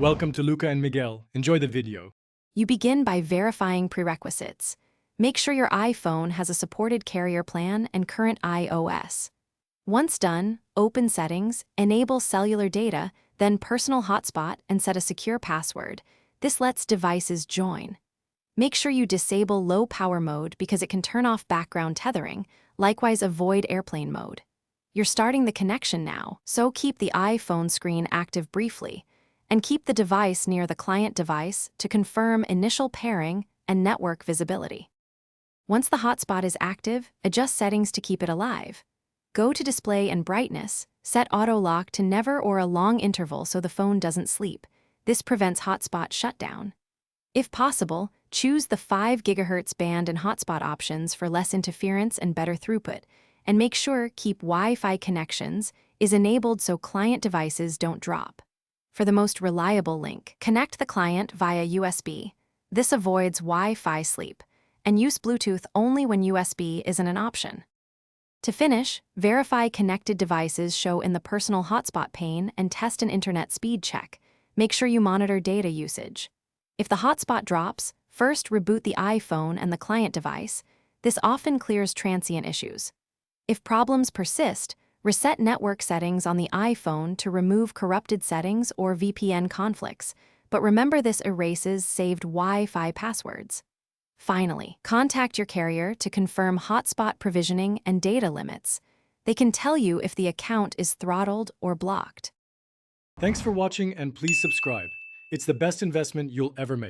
Welcome to Luca and Miguel. Enjoy the video. You begin by verifying prerequisites. Make sure your iPhone has a supported carrier plan and current iOS. Once done, open Settings, enable cellular data, then Personal Hotspot and set a secure password. This lets devices join. Make sure you disable low power mode because it can turn off background tethering. Likewise, avoid airplane mode. You're starting the connection now, so keep the iPhone screen active briefly, and keep the device near the client device to confirm initial pairing and network visibility. Once the hotspot is active, adjust settings to keep it alive. Go to Display and Brightness, set Auto Lock to never or a long interval so the phone doesn't sleep. This prevents hotspot shutdown. If possible, choose the 5 GHz band and hotspot options for less interference and better throughput, and make sure Keep Wi-Fi Connections is enabled so client devices don't drop. For the most reliable link, connect the client via USB. This avoids Wi-Fi sleep, and use Bluetooth only when USB isn't an option. To finish, verify connected devices show in the Personal Hotspot pane and test an internet speed check. Make sure you monitor data usage. If the hotspot drops, first reboot the iPhone and the client device. This often clears transient issues. If problems persist, reset network settings on the iPhone to remove corrupted settings or VPN conflicts, but remember this erases saved Wi-Fi passwords. Finally, contact your carrier to confirm hotspot provisioning and data limits. They can tell you if the account is throttled or blocked. Thanks for watching and please subscribe. It's the best investment you'll ever make.